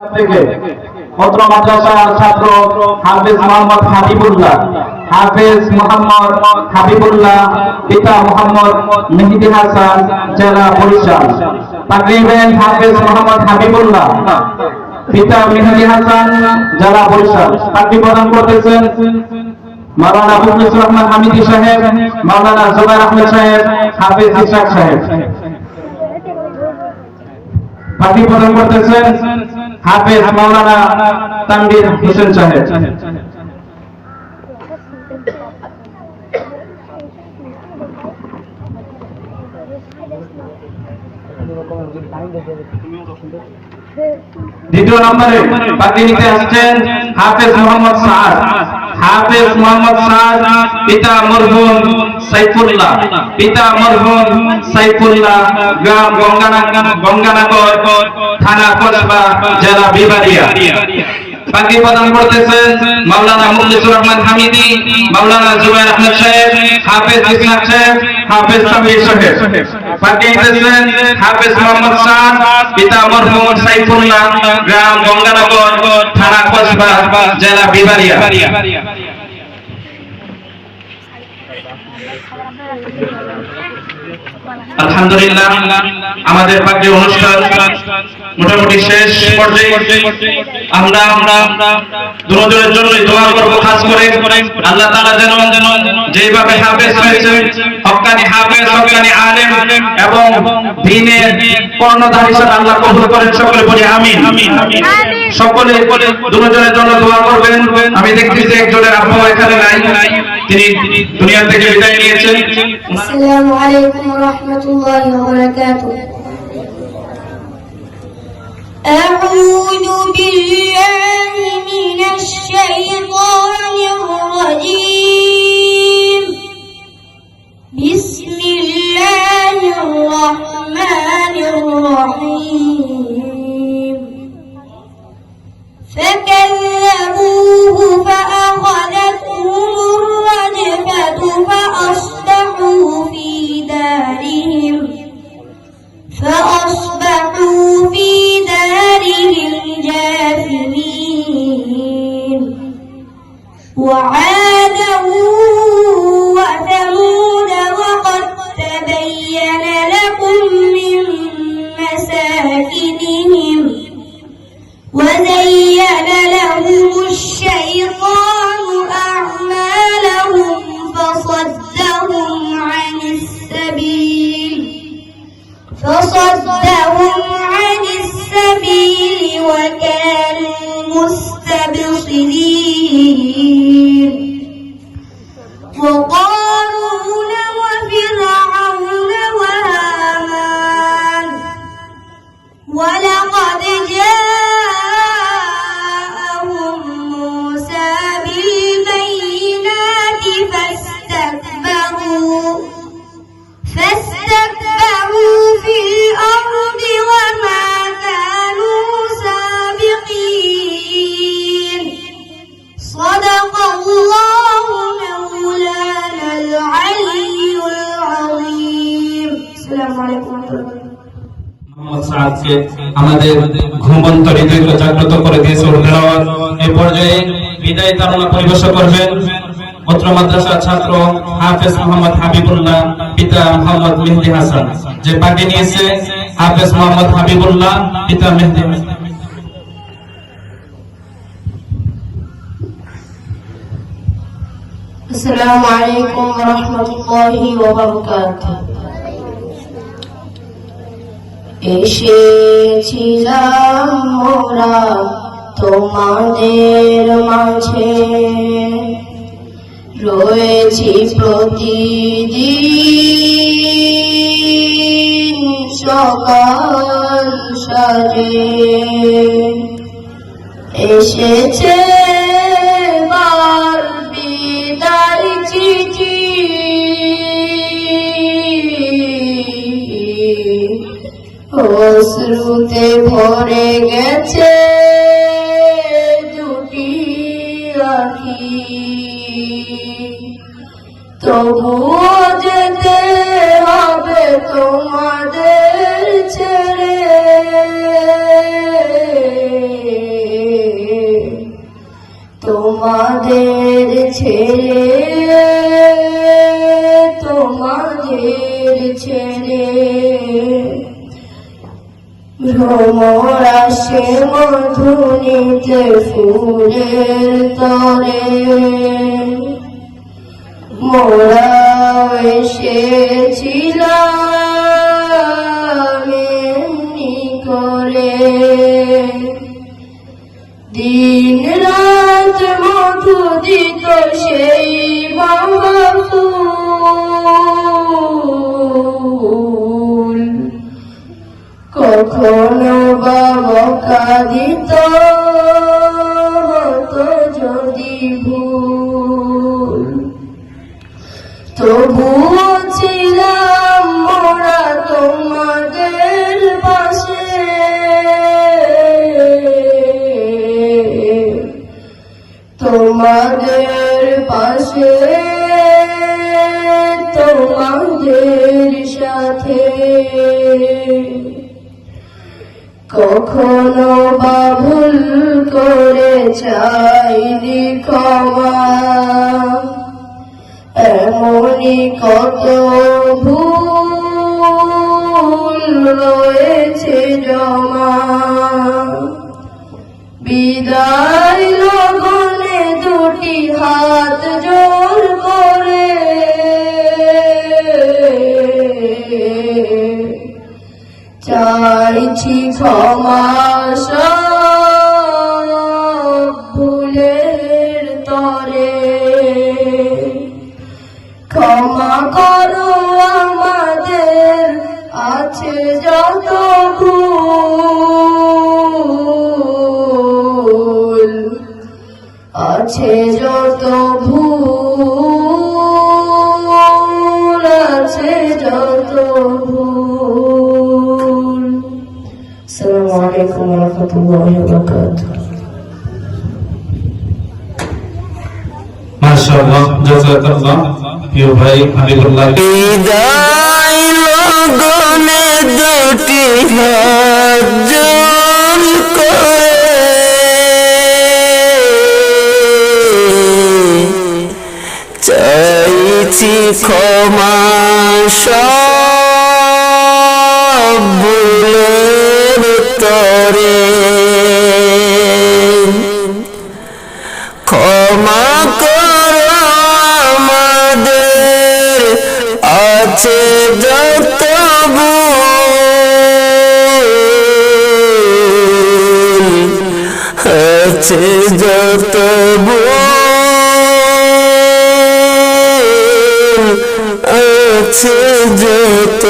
থেকে পত্র মাদ্রাসার ছাত্র হাফেজ মোহাম্মদ হাবিবুল্লাহ, পিতা মোহাম্মদ মেহেদি হাসান, জেলা বরিশাল। তাকরিবেন হাফেজ মোহাম্মদ হাবিবুল্লাহ, পিতা মেহেদি হাসান, জেলা বরিশাল। তাকরিব প্রদান করতেছেন মাওলানা মুখলিসুর রহমান হামিদি সাহেব, মাওলানা জুবাইর আহমেদ সাহেব, হাফেজ ইসহাক সাহেব। তাকরিব প্রদান করতেছেন হাফেজ মাওলানা তানভীর হোসেন সাহেব। দ্বিতীয় নম্বরে পাখি নিতে আসছেন হাফেজ মোহাম্মদ সাদ, পিতা মরহুম সাইফুল্লাহ, গ্রাম গঙ্গানগর, থানা কসবা, জেলা বিবাড়িয়া। বাকি প্রদান করতেছেন মাওলানা মুখলিসুর রহমান হামিদি, মাওলানা জুবাইর আহমেদ সাহেব, হাফেজ ইসহাক সাহেব, হাফেজ তানভীর সাহেব। বাকি দিতেছেন হাফেজ মোহাম্মদ সাদ, পিতা মরহুম সাইফুল্লাহ, গ্রাম গঙ্গানগর, থানা কসবা, জেলা বিবাড়িয়া। আলহামদুলিল্লাহ, আমাদের পাঠ্য অনুষ্ঠান মোটামুটি শেষ পর্যায়ে। আমরা দুজনের জন্য দোয়া করব, খাস করে আল্লাহ তাআলা যেন যেভাবে হাফেজ হয়েছে, হক্কানি হাফেজ, হক্কানি আলেম এবং দ্বীনের কর্ণধার হিসেবে আল্লাহ কবুল করেন। সকলে বলি আমিন। সকলে দুজনের জন্য দোয়া করবেন। আমি দেখতেছি একজনের আব্বা এখানে নাই, তিনি দুনিয়া থেকে বিদায় নিয়েছেন। আসসালামু আলাইকুম ওয়া রাহমাতুল্লাহি ওয়া বারাকাতুহু। আউযু বিল্লাহি মিনাশ শাইতানির রাজীম। বিসমিল্লাহির রাহমানির রাহিম। فكذبوه فأخذتهم الرجفة فأصبحوا في دارهم جاثمين. وعادا وثمود وقد تبين لكم من مساكنهم وزين لهم الشيطان أعمالهم فصدهم عن السبيل وكانوا مستبصرين. وقارون وفرعون وهامان ولقد جاءهم موسى بالبينات فاستكبروا في الأرض وما كانوا سابقين. صدق الله مولانا العلي العظيم. السلام عليكم ورحمة الله. আমাদের ঘুমন্ত হৃদয়কে জাগ্রত করে দিয়েছে তেলাওয়াত। এই পর্যায়ে বিদায় তারুণ্য পরিবেশন করবেন পত্র মাদ্রাসার ছাত্র হাফেজ মোহাম্মদ হাবিবুল্লাহ, পিতা মোহাম্মদ মেহেদি হাসান। যে পাখি নিয়েছে হাফেজ মোহাম্মদ হাবিবুল্লাহ, পিতা মেহেদি হাসান। আসসালামু আলাইকুম ওয়া রাহমাতুল্লাহি ওয়া বারাকাতুহু। এসেছিলাম মোরা তোমাদের মাঝে, রয়েছি প্রতিদিন সকাল সাজে। এসেছে বার বিদায় চিঠি, অশ্রুতে ভরে গেছে দুটি আঁখি। তবুও যেতে হবে তোমাদের ছেড়ে। তোমাদের ছেড়ে তোমাদের ছেড়ে ভ্রমর আসে মধু নিতে ফুলের তরে মোরা এসেছিলাম এমনি করে দিন রাত মধু দিত সেই বাবা ফুল কখনো বাবা কাঁদিত হতো যদি ভুল তবুও ছিলাম মোরা তোমাদের পাশে তোমাদের পাশে তোমাদের সাথে কখনো বা ভুল করে চাইনি ক্ষমা এমনই কত ভুল রয়েছে জমা বিদায় লগনে দুটি হাত জোর করে চাইছি ক্ষমা সব ভুলের তরে ক্ষমা করো আমাদের আছে যত ভুল আছে যত ভুল আছে যত ভুল আসসালামু আলাইকুম ওয়া রাহমাতুল্লাহি ওয়া বারাকাতুহু মাশাআল্লাহ জাযাকাল্লাহ প্রিয় ভাই হাবিবুল্লাহ বিদায় লগনে দুটি হাত জোর করে চাইছি ক্ষমা সব ভুলের তরে ক্ষমা করো আমাদের আছে যত ভুল আছে যত ভুল আছে যত